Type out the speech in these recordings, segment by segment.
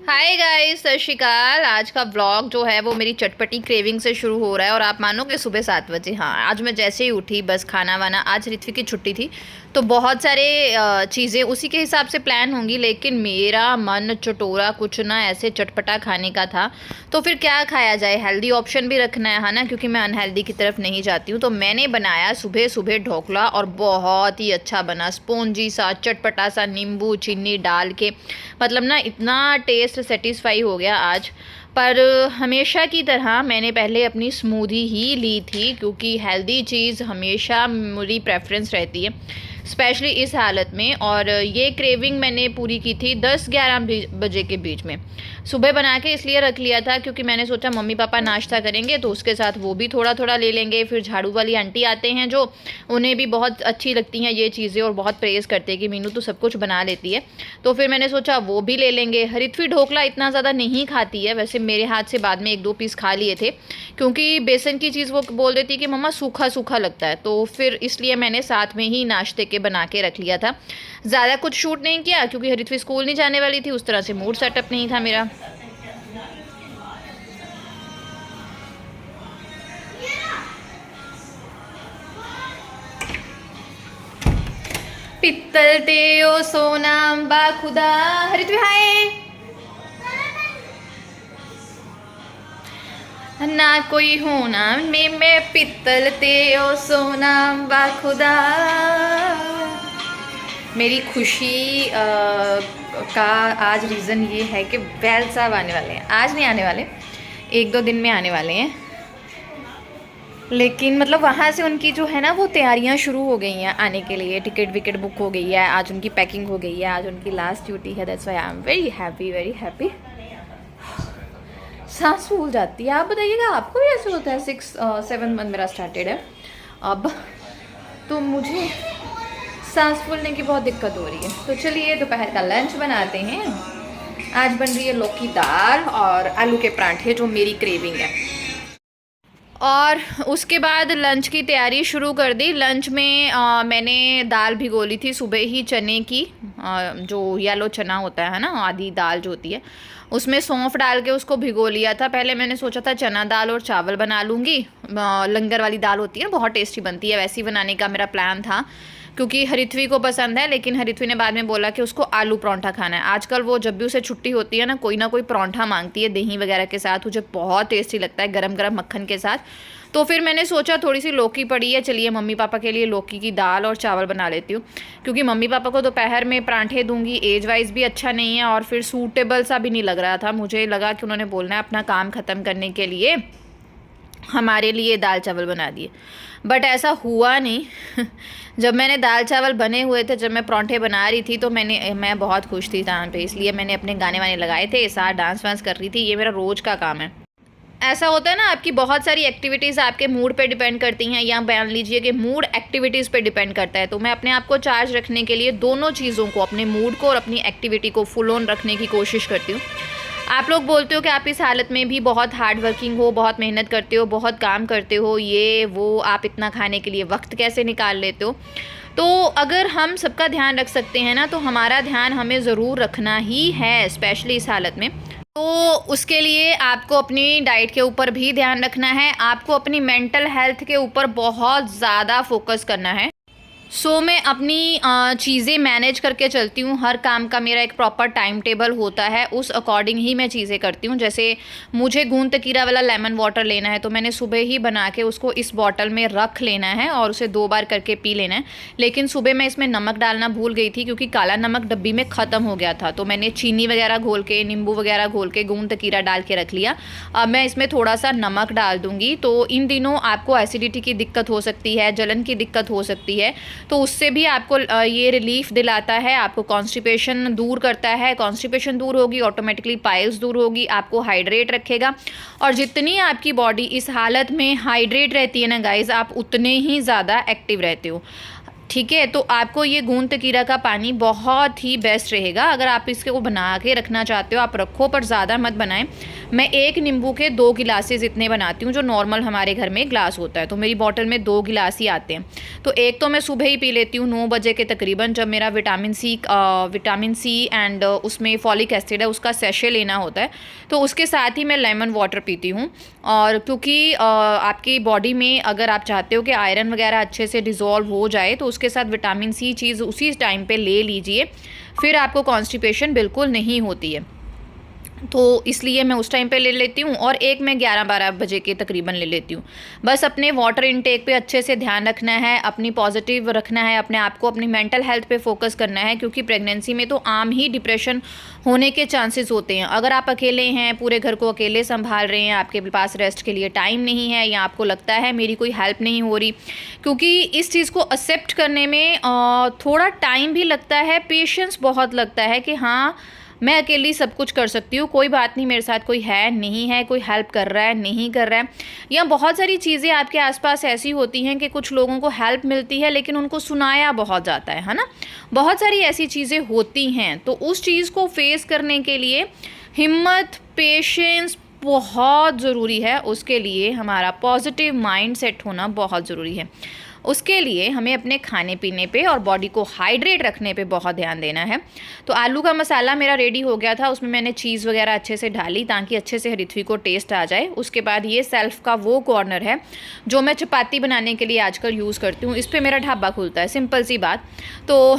Hi guys, सत श्री अकाल। आज का व्लॉग जो है वो मेरी चटपटी क्रेविंग से शुरू हो रहा है और आप मानोगे सुबह 7 बजे। हाँ, आज मैं जैसे ही उठी बस खाना वाना, आज ऋत्विक की छुट्टी थी तो बहुत सारे चीज़ें उसी के हिसाब से प्लान होंगी, लेकिन मेरा मन चटोरा कुछ ना ऐसे चटपटा खाने का था। तो फिर क्या खाया जाए, हेल्दी ऑप्शन भी रखना है ना, क्योंकि मैं अनहेल्दी की तरफ नहीं जाती हूँ। तो मैंने बनाया सुबह सुबह ढोकला और बहुत ही अच्छा बना, स्पॉन्जी सा चटपटा सा, नींबू चीनी डाल के। मतलब ना इतना टेस्ट सेटिस्फाई हो गया आज। पर हमेशा की तरह मैंने पहले अपनी स्मूदी ही ली थी, क्योंकि हेल्दी चीज़ हमेशा मेरी प्रेफरेंस रहती है, स्पेशली इस हालत में। और ये क्रेविंग मैंने पूरी की थी 10-11 बजे के बीच में। सुबह बना के इसलिए रख लिया था क्योंकि मैंने सोचा मम्मी पापा नाश्ता करेंगे तो उसके साथ वो भी थोड़ा थोड़ा ले लेंगे। फिर झाड़ू वाली आंटी आते हैं जो, उन्हें भी बहुत अच्छी लगती हैं ये चीज़ें और बहुत प्रेज़ करते हैं कि मीनू तो सब कुछ बना लेती है। तो फिर मैंने सोचा वो भी ले लेंगे। हरित्वी ढोकला इतना ज़्यादा नहीं खाती है, वैसे मेरे हाथ से बाद में 1-2 पीस खा लिए थे, क्योंकि बेसन की चीज़ वो बोल देती कि मम्मा सूखा सूखा लगता है। तो फिर इसलिए मैंने साथ में ही नाश्ते के बना के रख लिया था। ज़्यादा कुछ शूट नहीं किया क्योंकि हरित्वी स्कूल नहीं जाने वाली थी, उस तरह से मूड सेटअप नहीं था मेरा। पित्तल ते ओ सोना बा खुदा। हरित्वी हाय। ना कोई होना मैं पित्तल ते ओ सोना बा खुदा। मेरी खुशी का आज रीज़न ये है कि बैल साहब आने वाले हैं। आज नहीं आने वाले, 1-2 दिन में आने वाले हैं, लेकिन मतलब वहाँ से उनकी जो है ना वो तैयारियाँ शुरू हो गई हैं आने के लिए। टिकट विकेट बुक हो गई है, आज उनकी पैकिंग हो गई है, आज उनकी लास्ट ड्यूटी है। That's why I am very happy, very happy. सांस फूल जाती है। आप बताइएगा, आपको भी ऐसे होता है? 6-7 मंथ मेरा स्टार्टेड है अब, तो मुझे सांस फूलने की बहुत दिक्कत हो रही है। तो चलिए दोपहर का लंच बनाते हैं। आज बन रही है लौकी दाल और आलू के पराठे, जो मेरी क्रेविंग है। और उसके बाद लंच की तैयारी शुरू कर दी। लंच में मैंने दाल भिगो ली थी सुबह ही, चने की, जो येलो चना होता है ना, आधी दाल जो होती है, उसमें सौंफ डाल के उसको भिगो लिया था। पहले मैंने सोचा था चना दाल और चावल बना लूँगी, लंगर वाली दाल होती है ना, बहुत टेस्टी बनती है, वैसी बनाने का मेरा प्लान था, क्योंकि हरित्वी को पसंद है। लेकिन हरित्वी ने बाद में बोला कि उसको आलू परांठा खाना है। आजकल वो जब भी उसे छुट्टी होती है ना, कोई परांठा मांगती है दही वगैरह के साथ, मुझे बहुत टेस्टी लगता है गरम गरम मक्खन के साथ। तो फिर मैंने सोचा थोड़ी सी लौकी पड़ी है, चलिए मम्मी पापा के लिए लौकी की दाल और चावल बना लेती हूँ, क्योंकि मम्मी पापा को दोपहर में परांठे दूंगी, एज वाइज भी अच्छा नहीं है और फिर सूटेबल सा भी नहीं लग रहा था। मुझे लगा कि उन्होंने बोलना है अपना काम ख़त्म करने के लिए हमारे लिए दाल चावल बना दिए, बट ऐसा हुआ नहीं। जब मैंने दाल चावल बने हुए थे, जब मैं परांठे बना रही थी, तो मैं बहुत खुश थी टाइम पे, इसलिए मैंने अपने गाने वाने लगाए थे, साथ डांस वांस कर रही थी। ये मेरा रोज़ का काम है। ऐसा होता है ना, आपकी बहुत सारी एक्टिविटीज़ आपके मूड पे डिपेंड करती हैं, या मान लीजिए कि मूड एक्टिविटीज़ पे डिपेंड करता है। तो मैं अपने आप को चार्ज रखने के लिए दोनों चीज़ों को, अपने मूड को और अपनी एक्टिविटी को फुल ऑन रखने की कोशिश करती हूँ। आप लोग बोलते हो कि आप इस हालत में भी बहुत हार्ड वर्किंग हो, बहुत मेहनत करते हो, बहुत काम करते हो, ये वो, आप इतना खाने के लिए वक्त कैसे निकाल लेते हो? तो अगर हम सबका ध्यान रख सकते हैं ना, तो हमारा ध्यान हमें ज़रूर रखना ही है, स्पेशली इस हालत में। तो उसके लिए आपको अपनी डाइट के ऊपर भी ध्यान रखना है, आपको अपनी मेंटल हेल्थ के ऊपर बहुत ज़्यादा फोकस करना है। मैं अपनी चीज़ें मैनेज करके चलती हूँ। हर काम का मेरा एक प्रॉपर टाइम टेबल होता है, उस अकॉर्डिंग ही मैं चीज़ें करती हूँ। जैसे मुझे गूंद तकीरा वाला लेमन वाटर लेना है, तो मैंने सुबह ही बना के उसको इस बॉटल में रख लेना है और उसे 2 बार करके पी लेना है। लेकिन सुबह मैं इसमें नमक डालना भूल गई थी, क्योंकि काला नमक डब्बी में ख़त्म हो गया था। तो मैंने चीनी वगैरह घोल के, नींबू वगैरह घोल के, गूंद तकीरा डाल के रख लिया। अब मैं इसमें थोड़ा सा नमक डाल दूँगी। तो इन दिनों आपको एसिडिटी की दिक्कत हो सकती है, जलन की दिक्कत हो सकती है, तो उससे भी आपको ये रिलीफ दिलाता है, आपको कॉन्स्टिपेशन दूर करता है। कॉन्स्टिपेशन दूर होगी, ऑटोमेटिकली पाइल्स दूर होगी, आपको हाइड्रेट रखेगा। और जितनी आपकी बॉडी इस हालत में हाइड्रेट रहती है ना गाइज, आप उतने ही ज़्यादा एक्टिव रहते हो। ठीक है। तो आपको ये गूंद तकीरा का पानी बहुत ही बेस्ट रहेगा। अगर आप इसको बना के रखना चाहते हो आप रखो, पर ज़्यादा मत बनाएं। मैं 1 नींबू के 2 गिलासेस इतने बनाती हूँ, जो नॉर्मल हमारे घर में ग्लास होता है। तो मेरी बॉटल में 2 गिलास ही आते हैं। तो एक तो मैं सुबह ही पी लेती हूँ 9 बजे के तकरीबन, जब मेरा विटामिन सी एंड उसमें फॉलिक एसिड है उसका सेशे लेना होता है। तो उसके साथ ही मैं लेमन वाटर पीती हूँ। और क्योंकि आपकी बॉडी में अगर आप चाहते हो कि आयरन वगैरह अच्छे से डिज़ोल्व हो जाए, तो उसके साथ विटामिन सी चीज़ उसी टाइम पे ले लीजिए, फिर आपको कॉन्स्टिपेशन बिल्कुल नहीं होती है। तो इसलिए मैं उस टाइम पे ले लेती हूँ, और एक मैं 11-12 बजे के तकरीबन ले लेती हूँ। बस अपने वाटर इनटेक पे अच्छे से ध्यान रखना है, अपनी पॉजिटिव रखना है, अपने आप को अपनी मेंटल हेल्थ पे फोकस करना है, क्योंकि प्रेगनेंसी में तो आम ही डिप्रेशन होने के चांसेस होते हैं। अगर आप अकेले हैं, पूरे घर को अकेले संभाल रहे हैं, आपके पास रेस्ट के लिए टाइम नहीं है, या आपको लगता है मेरी कोई हेल्प नहीं हो रही, क्योंकि इस चीज़ को एक्सेप्ट करने में थोड़ा टाइम भी लगता है, पेशेंस बहुत लगता है कि हाँ मैं अकेली सब कुछ कर सकती हूँ, कोई बात नहीं, मेरे साथ कोई है नहीं है, कोई हेल्प कर रहा है नहीं कर रहा है। या बहुत सारी चीज़ें आपके आसपास ऐसी होती हैं कि कुछ लोगों को हेल्प मिलती है लेकिन उनको सुनाया बहुत जाता है ना। बहुत सारी ऐसी चीज़ें होती हैं। तो उस चीज़ को फेस करने के लिए हिम्मत, पेशेंस बहुत ज़रूरी है। उसके लिए हमारा पॉजिटिव माइंड सेट होना बहुत ज़रूरी है। उसके लिए हमें अपने खाने पीने पे और बॉडी को हाइड्रेट रखने पे बहुत ध्यान देना है। तो आलू का मसाला मेरा रेडी हो गया था, उसमें मैंने चीज़ वगैरह अच्छे से डाली ताकि अच्छे से हरिथवी को टेस्ट आ जाए। उसके बाद ये सेल्फ का वो कॉर्नर है जो मैं चपाती बनाने के लिए आजकल यूज़ करती हूँ। इस पर मेरा ढाबा खुलता है, सिंपल सी बात। तो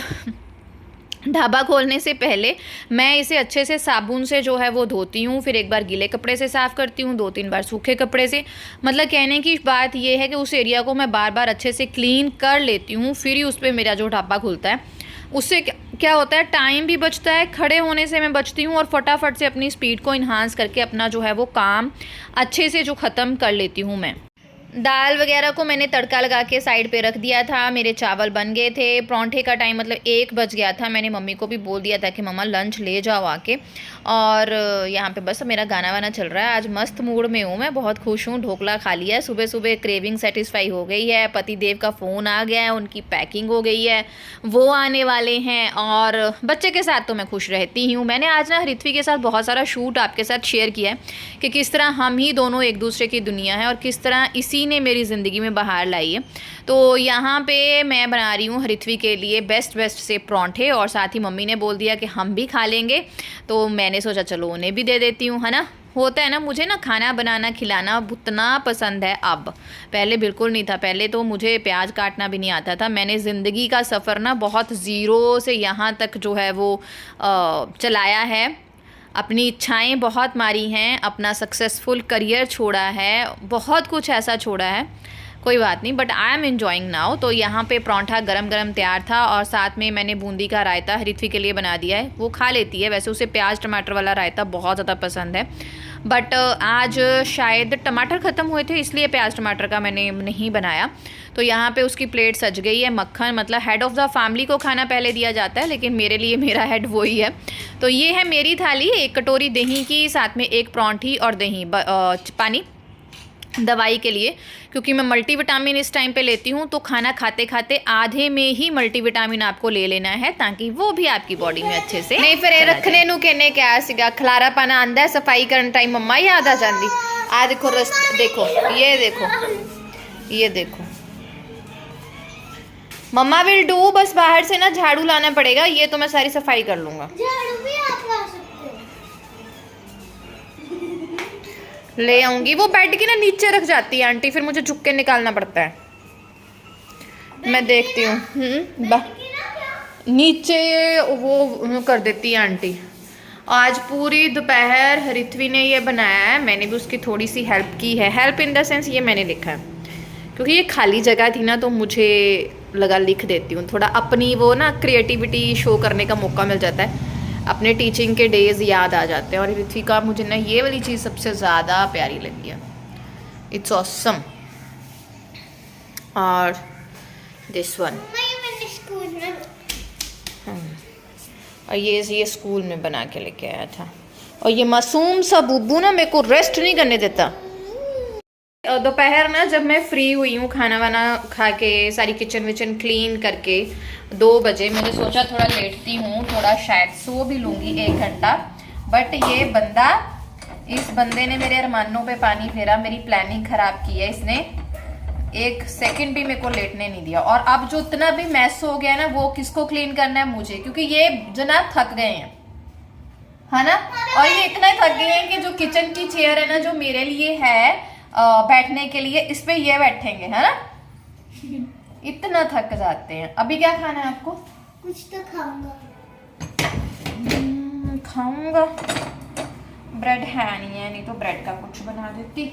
ढाबा खोलने से पहले मैं इसे अच्छे से साबुन से जो है वो धोती हूँ, फिर एक बार गीले कपड़े से साफ़ करती हूँ, 2-3 बार सूखे कपड़े से। मतलब कहने की बात ये है कि उस एरिया को मैं बार बार अच्छे से क्लीन कर लेती हूँ, फिर ही उस पर मेरा जो ढाबा खुलता है। उससे क्या होता है, टाइम भी बचता है, खड़े होने से मैं बचती हूँ, और फटाफट से अपनी स्पीड को इन्हांस करके अपना जो है वो काम अच्छे से जो ख़त्म कर लेती हूँ मैं। दाल वगैरह को मैंने तड़का लगा के साइड पे रख दिया था। मेरे चावल बन गए थे। परांठे का टाइम मतलब 1 बज गया था। मैंने मम्मी को भी बोल दिया था कि मम्मा लंच ले जाओ आके। और यहाँ पे बस मेरा गाना वाना चल रहा है। आज मस्त मूड में हूँ मैं, बहुत खुश हूँ। ढोकला खा लिया है सुबह सुबह, क्रेविंग सेटिस्फाई हो गई है। पति देव का फ़ोन आ गया है, उनकी पैकिंग हो गई है, वो आने वाले हैं, और बच्चे के साथ तो मैं खुश रहती हूँ। मैंने आज ना हरिथवी के साथ बहुत सारा शूट आपके साथ शेयर किया है कि किस तरह हम ही दोनों एक दूसरे की दुनिया है, और किस तरह इसी ने मेरी ज़िंदगी में बाहर लाई है। तो यहाँ पे मैं बना रही हूँ हरिथवी के लिए बेस्ट से परांठे, और साथ ही मम्मी ने बोल दिया कि हम भी खा लेंगे, तो मैंने सोचा चलो उन्हें भी दे देती हूँ, है ना। होता है ना, मुझे ना खाना बनाना खिलाना उतना पसंद है अब, पहले बिल्कुल नहीं था। पहले तो मुझे प्याज काटना भी नहीं आता था। मैंने ज़िंदगी का सफ़र ना बहुत ज़ीरो से यहाँ तक जो है वो चलाया है। अपनी इच्छाएं बहुत मारी हैं, अपना सक्सेसफुल करियर छोड़ा है, बहुत कुछ ऐसा छोड़ा है। कोई बात नहीं, but I am enjoying now. तो यहाँ पे परांठा गरम गरम तैयार था, और साथ में मैंने बूंदी का रायता हरिथवी के लिए बना दिया है। वो खा लेती है, वैसे उसे प्याज टमाटर वाला रायता बहुत ज़्यादा पसंद है, बट आज शायद टमाटर ख़त्म हुए थे इसलिए प्याज टमाटर का मैंने नहीं बनाया। तो यहाँ पे उसकी प्लेट सज गई है। मक्खन मतलब हेड ऑफ़ द फैमिली को खाना पहले दिया जाता है, लेकिन मेरे लिए मेरा हेड वही है। तो ये है मेरी थाली, 1 कटोरी दही की, साथ में 1 परांठी और दही पानी दवाई के लिए, क्योंकि मैं मल्टीविटामिन इस टाइम पे लेती हूँ। तो खाना खाते खाते आधे में ही मल्टीविटामिन आपको ले लेना है, ताकि वो भी आपकी बॉडी में अच्छे से नहीं। फिर रखने नू कहने क्या सीगा, खलारा पाना आंदा है, सफाई करने टाइम मम्मा याद आ जाती। आ देखो देखो, ये देखो, ये देखो, मम्मा विल डू। बस बाहर से ना झाड़ू लाना पड़ेगा, ये तो मैं सारी सफाई कर लूँगा। ले आऊंगी। वो बेड की ना नीचे रख जाती है आंटी, फिर मुझे झुक के निकालना पड़ता है। मैं देखती हूँ नीचे वो कर देती है आंटी। आज पूरी दोपहर हरिथवी ने ये बनाया है, मैंने भी उसकी थोड़ी सी हेल्प की है। हेल्प इन द सेंस ये मैंने लिखा है, क्योंकि ये खाली जगह थी ना, तो मुझे लगा लिख देती हूँ। थोड़ा अपनी वो ना क्रिएटिविटी शो करने का मौका मिल जाता है, अपने टीचिंग के डेज़ याद आ जाते हैं। और हरिथवी का मुझे ना ये वाली चीज़ सबसे ज़्यादा प्यारी लगी है, इट्स ऑसम। और दिस वन, और ये स्कूल में बना के लेके आया था। और ये मासूम सा बुब्बू ना मेरे को रेस्ट नहीं करने देता। दोपहर ना जब मैं फ्री हुई हूँ खाना वाना खा के, सारी किचन विचन क्लीन करके 2 बजे, मैंने सोचा थोड़ा लेटती हूँ, थोड़ा शायद सो भी लूँगी 1 घंटा। बट ये बंदा, इस बंदे ने मेरे अरमानों पे पानी फेरा, मेरी प्लानिंग खराब की है इसने। 1 सेकंड भी मेरे को लेटने नहीं दिया। और अब जो इतना भी मैस हो गया ना, वो किसको क्लीन करना है? मुझे, क्योंकि ये जनाब थक गए हैं, है ना। और ये इतना थक गए हैं कि जो किचन की चेयर है ना, जो मेरे लिए है बैठने के लिए, इस पे ये बैठेंगे, है ना। इतना थक जाते हैं। अभी क्या खाना है आपको? कुछ तो खाऊंगा। खाऊंगा, ब्रेड है नहीं तो ब्रेड का कुछ बना देती।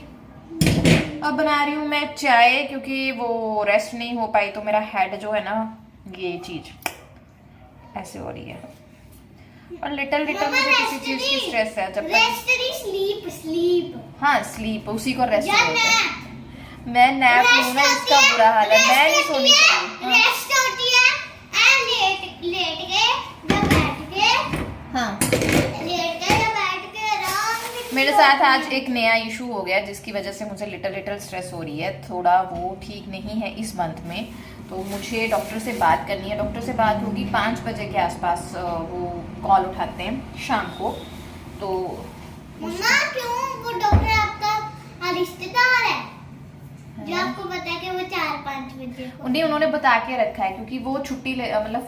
अब बना रही हूँ मैं चाय, क्योंकि वो रेस्ट नहीं हो पाई, तो मेरा हेड जो है ना, ये चीज ऐसे हो रही है। और लिटिल मुझे किसी चीज की स्ट्रेस है। जब तक स्लीप, हाँ स्लीप, उसी को रेस्ट बोलते हैं। मैं नैप लूँ ना, इसका बुरा हाल है, मैं नहीं सोनी चाहिए। रेस्ट होती है लेट के या बैठ के। हाँ, लेट के या बैठ के आराम से। मेरे साथ आज एक नया इशू हो गया, जिसकी वजह से मुझे लिटिल स्ट्रेस हो रही है। थोड़ा वो ठीक नहीं है इस मंथ में, तो मुझे डॉक्टर से बात करनी है। डॉक्टर से बात होगी 5 बजे के आसपास, वो कॉल उठाते हैं शाम को। तो मम्मा, क्यों? वो डॉक्टर आपका रिश्तेदार है जो आपको पता है कि वो 4-5 बजे उन्हें उन्होंने बता के रखा है, क्योंकि वो छुट्टी मतलब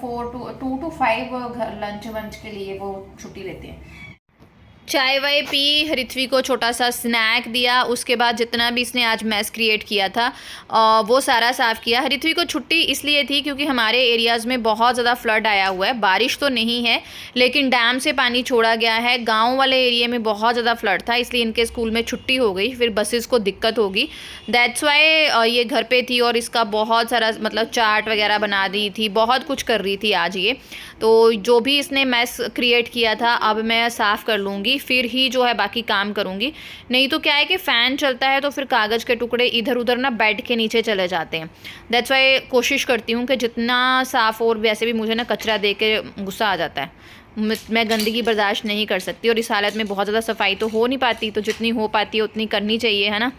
2 to 5 घर लंच वंच के लिए वो छुट्टी लेते हैं। चाय वाय पी, ऋत्वी को छोटा सा स्नैक दिया, उसके बाद जितना भी इसने आज मैस क्रिएट किया था वो सारा साफ़ किया। ऋत्वी को छुट्टी इसलिए थी क्योंकि हमारे एरियाज़ में बहुत ज़्यादा फ्लड आया हुआ है। बारिश तो नहीं है, लेकिन डैम से पानी छोड़ा गया है। गांव वाले एरिया में बहुत ज़्यादा फ्लड था, इसलिए इनके स्कूल में छुट्टी हो गई। फिर बसेस को दिक्कत होगी, दैट्स वाई ये घर पर थी। और इसका बहुत सारा मतलब चाट वगैरह बना दी थी, बहुत कुछ कर रही थी आज ये। तो जो भी इसने मैस क्रिएट किया था, अब मैं साफ़ कर लूँगी, फिर ही जो है बाकी काम करूँगी। नहीं तो क्या है कि फ़ैन चलता है तो फिर कागज़ के टुकड़े इधर उधर ना बेड के नीचे चले जाते हैं। दैट्स वाई कोशिश करती हूँ कि जितना साफ़, और वैसे भी मुझे ना कचरा दे के गुस्सा आ जाता है। मैं गंदगी बर्दाश्त नहीं कर सकती, और इस हालत में बहुत ज़्यादा सफाई तो हो नहीं पाती, तो जितनी हो पाती है उतनी करनी चाहिए, है ना।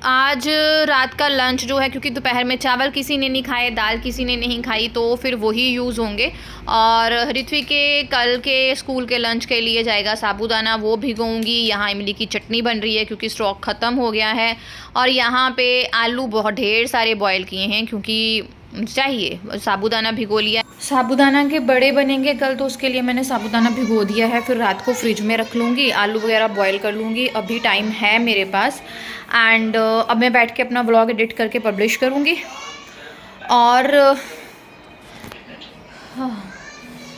आज रात का लंच जो है, क्योंकि दोपहर में चावल किसी ने नहीं खाए, दाल किसी ने नहीं खाई, तो फिर वही यूज़ होंगे। और ऋत्वी के कल के स्कूल के लंच के लिए जाएगा साबूदाना, वो भिगोऊंगी। यहाँ इमली की चटनी बन रही है क्योंकि स्टॉक ख़त्म हो गया है। और यहाँ पे आलू बहुत ढेर सारे बॉयल किए हैं, क्योंकि चाहिए, साबूदाना भिगो लिया। साबूदाना के बड़े बनेंगे कल, तो उसके लिए मैंने साबूदाना भिगो दिया है। फिर रात को फ्रिज में रख लूँगी, आलू वगैरह बॉयल कर लूँगी। अभी टाइम है मेरे पास, एंड अब मैं बैठ के अपना व्लॉग एडिट करके पब्लिश करूँगी। और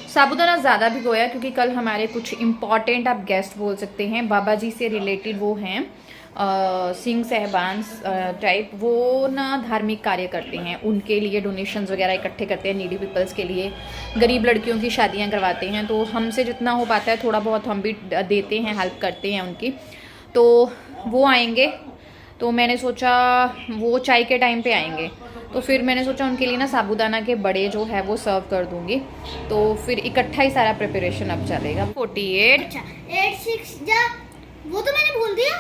साबूदाना ज़्यादा भिगोया क्योंकि कल हमारे कुछ इम्पॉर्टेंट, आप गेस्ट बोल सकते हैं, बाबा जी से रिलेटेड वो हैं, सिंह साहबान टाइप। वो ना धार्मिक कार्य करते हैं, उनके लिए डोनेशंस वगैरह इकट्ठे करते हैं, नीडी पीपल्स के लिए, गरीब लड़कियों की शादियां करवाते हैं। तो हमसे जितना हो पाता है थोड़ा बहुत हम भी देते हैं, हेल्प करते हैं उनकी। तो वो आएंगे, तो मैंने सोचा वो चाय के टाइम पे आएंगे, तो फिर मैंने सोचा उनके लिए ना साबूदाना के बड़े जो है वो सर्व कर दूंगी। तो फिर इकट्ठा ही सारा प्रिपरेशन अब चलेगा। 48। अच्छा, 86 जा, वो तो मैंने भूल दिया।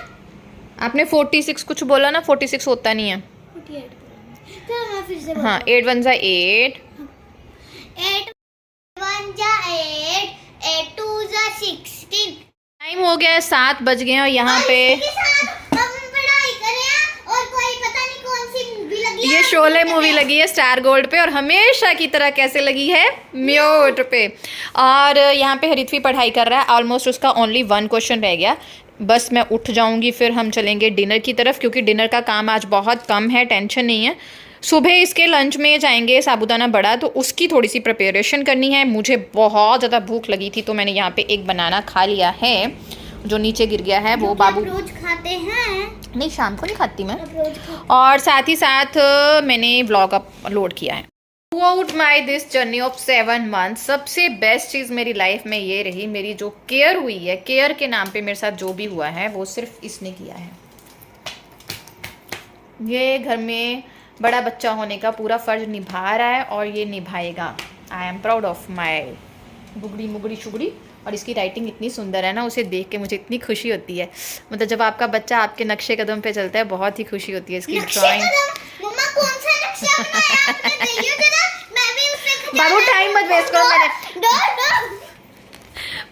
आपने 46 कुछ बोला ना, 46 होता नहीं है। 48 चलो मैं फिर से हाँ, 8 1 जा 8, 8 1 जा 8, 8 2 जा 16। टाइम हो गया है, 7 बज गए हैं। और यहाँ पे हम पढ़ाई कर रहे हैं, और कोई पता नहीं कौन सी मूवी लगी है। ये शोले मूवी लगी है स्टार गोल्ड पे, और हमेशा की तरह कैसे लगी है, म्यूट पे। और यहाँ पे ऋत्वी पढ़ाई कर रहा है, ऑलमोस्ट उसका ओनली 1 क्वेश्चन रह गया। बस मैं उठ जाऊंगी, फिर हम चलेंगे डिनर की तरफ, क्योंकि डिनर का काम आज बहुत कम है, टेंशन नहीं है। सुबह इसके लंच में जाएंगे साबूदाना बड़ा, तो उसकी थोड़ी सी प्रिपरेशन करनी है। मुझे बहुत ज़्यादा भूख लगी थी, तो मैंने यहाँ पे एक बनाना खा लिया है, जो नीचे गिर गया है। वो बाबू रोज खाते हैं? नहीं, शाम को नहीं खाती मैं। और साथ ही साथ मैंने व्लॉग अपलोड किया है। Through out my this journey of 7 month, सबसे बेस्ट चीज़ मेरी लाइफ में ये रही, मेरी जो केयर हुई है, केयर के नाम पे मेरे साथ जो भी हुआ है वो सिर्फ इसने किया है। ये घर में बड़ा बच्चा होने का पूरा फर्ज निभा रहा है, और ये निभाएगा। I am proud of my गुगड़ी मुगड़ी शुगड़ी। और इसकी राइटिंग इतनी सुंदर है ना, उसे देख के मुझे इतनी खुशी होती है। मतलब जब आपका बच्चा आपके नक्शे कदम पे चलता है, बहुत ही खुशी होती है इसकी ड्राइंग। मम्मा कौन सा नक्शा बनाया आपने? बताइए जरा, मैं भी उससे बाबू टाइम मत वेस्ट करो,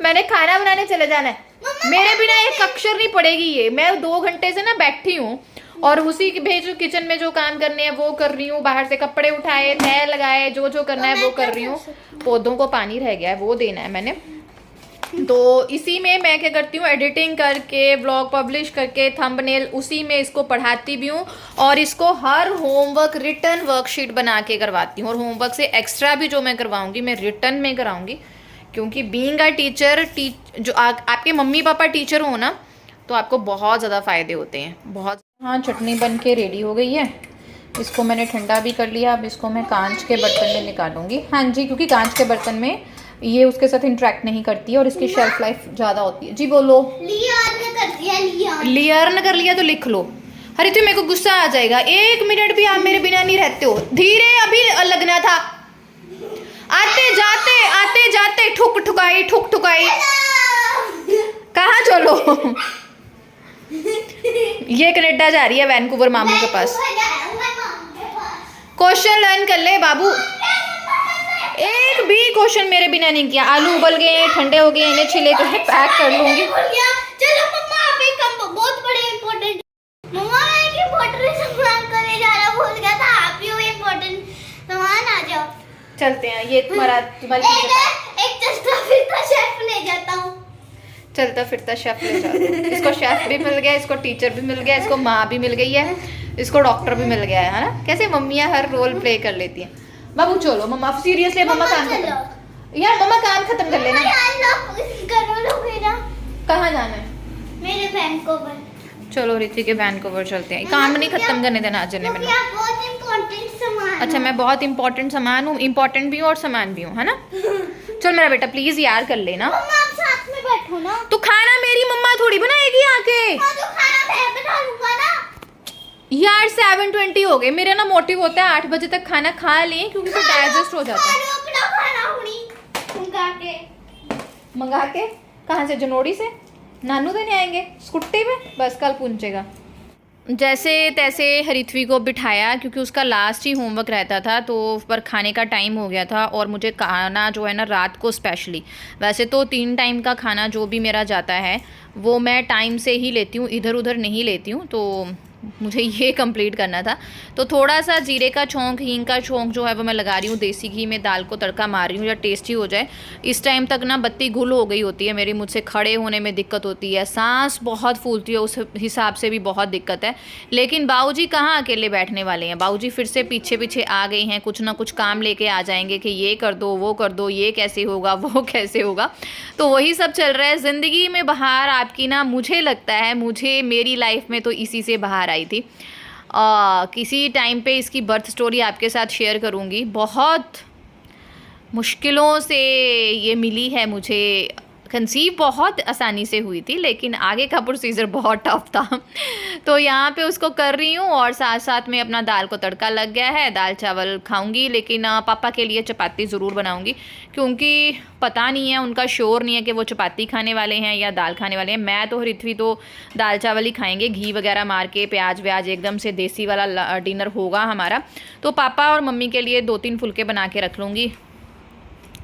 मैंने खाना बनाने चले जाना है। मेरे बिना एक अक्षर नहीं पड़ेगी ये। मैं 2 घंटे से ना बैठी हूँ और उसी के भेजो किचन में जो काम करने हैं वो कर रही हूँ, बाहर से कपड़े उठाए, तय लगाए, जो जो करना है वो कर रही हूँ। पौधों को पानी रह गया है, वो देना है मैंने। तो इसी में मैं क्या करती हूँ, एडिटिंग करके, व्लॉग पब्लिश करके, थंबनेल उसी में इसको पढ़ाती भी हूँ और इसको हर होमवर्क रिटर्न वर्कशीट बना के करवाती हूँ। और होमवर्क से एक्स्ट्रा भी जो मैं करवाऊंगी मैं रिटर्न में कराऊंगी, क्योंकि बीइंग अ टीचर, जो आपके मम्मी पापा टीचर हो ना, तो आपको बहुत ज़्यादा फ़ायदे होते हैं, बहुत। हाँ, चटनी बन के रेडी हो गई है। इसको मैंने ठंडा भी कर लिया। अब इसको मैं कांच के बर्तन में निकालूंगी। हाँ जी, क्योंकि कांच के बर्तन में ये उसके साथ इंटरेक्ट नहीं करती है और इसकी शेल्फ लाइफ ज़्यादा होती है। जी बोलो। लियार्न कर दिया, लियार्न कर लिया तो लिख लो। अरे तो मेरे को गुस्सा आ जाएगा। 1 मिनट भी आप मेरे बिना नहीं रहते हो। धीरे अभी लगना था। आते जाते ठुक ठुकाई ठुक ठुकाई। कहाँ चलो? ये कनाडा जा रही है, वैंकूवर मामू के पास। क्वेश्चन लर्न कर ले बाबू। एक भी क्वेश्चन मेरे बिना नहीं किया। आलू उबल गए हैं, ठंडे हो गए, इन्हें छिले के पैक कर लूंगी। चलो मम्मा, आप एक काम बहुत बड़े इम्पोर्टेंट। मम्मा मैं एक इम्पोर्टेंट सामान करने जा रहा, भूल गया था। आप भी वो इम्पोर्टेंट सामान आ जाओ। चलते हैं। ये तुम्हारी एक चलता फिरता शेफ ले जाता हूँ। चलता फिरता शेफ ले जाओ। इसको शेफ भी मिल गया, इसको टीचर भी मिल गया, इसको माँ भी मिल गई है, इसको डॉक्टर भी मिल गया है ना। कैसे मम्मियाँ हर रोल प्ले कर लेती हैं। बाबू चलो मम्मा, सीरियसली मम्मा काम खत्म। यार मम्मा काम खत्म कर लेना। कहाँ जाना है? मेरे वैंकूवर। चलो रिति के वैंकूवर चलते हैं। काम नहीं खत्म करने देना आज ने मैंने। बहुत इम्पोर्टेंट सामान। अच्छा, मैं बहुत इंपॉर्टेंट सामान हूँ, इंपॉर्टेंट भी हूँ और सामान भी हूँ, है ना। चल मेरा बेटा प्लीज यार कर लेना। मम्मा आप साथ में बैठो ना। तो खाना मेरी मम्मा थोड़ी बनाएगी आके। हाँ, तो खाना मैं बना लूंगा ना। यार 7:20 हो गए। मेरा ना मोटिव होता है 8 बजे तक खाना खा लें, क्योंकि फिर डाइजेस्ट हो जाता है। अपना खाना हुनी मंगा के कहाँ से? जनोड़ी से नानू देने आएंगे स्कूटी पे, बस कल पहुँचेगा। जैसे तैसे हरिथवी को बिठाया, क्योंकि उसका लास्ट ही होमवर्क रहता था, तो पर खाने का टाइम हो गया था। और मुझे खाना जो है ना रात को स्पेशली, वैसे तो 3 टाइम का खाना जो भी मेरा जाता है वो मैं टाइम से ही लेती हूँ, इधर उधर नहीं लेती हूँ। तो मुझे ये कंप्लीट करना था, तो थोड़ा सा जीरे का छौंक, हींग का छौंक जो है वो मैं लगा रही हूँ। देसी घी में दाल को तड़का मार रही हूँ या टेस्टी हो जाए। इस टाइम तक ना बत्ती गुल हो गई होती है मेरी, मुझसे खड़े होने में दिक्कत होती है, सांस बहुत फूलती है, उस हिसाब से भी बहुत दिक्कत है। लेकिन बाऊजी कहाँ अकेले बैठने वाले हैं। बाऊजी फिर से पीछे पीछे आ गए हैं, कुछ ना कुछ काम लेके आ जाएंगे कि ये कर दो, वो कर दो, ये कैसे होगा, वो कैसे होगा। तो वही सब चल रहा है ज़िंदगी में। बाहर आपकी ना, मुझे लगता है, मुझे मेरी लाइफ में तो इसी से बाहर आई थी। किसी टाइम पे इसकी बर्थ स्टोरी आपके साथ शेयर करूँगी। बहुत मुश्किलों से ये मिली है मुझे। कंसीव बहुत आसानी से हुई थी, लेकिन आगे का प्रोसीजर बहुत टफ था। तो यहाँ पे उसको कर रही हूँ और साथ साथ में अपना दाल को तड़का लग गया है। दाल चावल खाऊंगी, लेकिन पापा के लिए चपाती ज़रूर बनाऊंगी, क्योंकि पता नहीं है, उनका श्योर नहीं है कि वो चपाती खाने वाले हैं या दाल खाने वाले हैं। मैं तो हरिथवी तो दाल चावल ही खाएंगे, घी वगैरह मार के, प्याज व्याज एकदम से देसी वाला डिनर होगा हमारा। तो पापा और मम्मी के लिए 2-3 फुलके बना के रख लूँगी,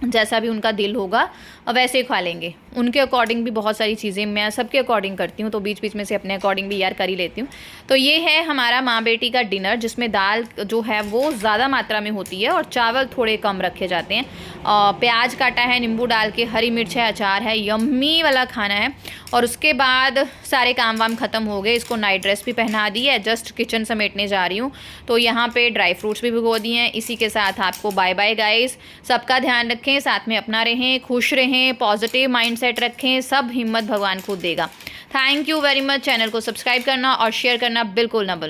जैसा भी उनका दिल होगा वैसे ही खा लेंगे। उनके अकॉर्डिंग भी बहुत सारी चीज़ें मैं सबके अकॉर्डिंग करती हूँ, तो बीच बीच में से अपने अकॉर्डिंग भी यार कर ही लेती हूँ। तो ये है हमारा माँ बेटी का डिनर, जिसमें दाल जो है वो ज़्यादा मात्रा में होती है और चावल थोड़े कम रखे जाते हैं। प्याज काटा है नींबू डाल के, हरी मिर्च है, अचार है, यम्मी वाला खाना है। और उसके बाद सारे काम वाम ख़त्म हो गए। इसको नाइट ड्रेस भी पहना दी है, जस्ट किचन समेटने जा रही हूँ। तो यहाँ पे ड्राई फ्रूट्स भी भिगो दिए हैं। इसी के साथ आपको बाय बाय गाइस। सबका ध्यान रखें, साथ में अपना रहें, खुश रहें, पॉजिटिव माइंडसेट रखें। सब हिम्मत भगवान खुद देगा। Thank you very much. Channel को सब्सक्राइब करना और शेयर करना बिल्कुल ना भूलें।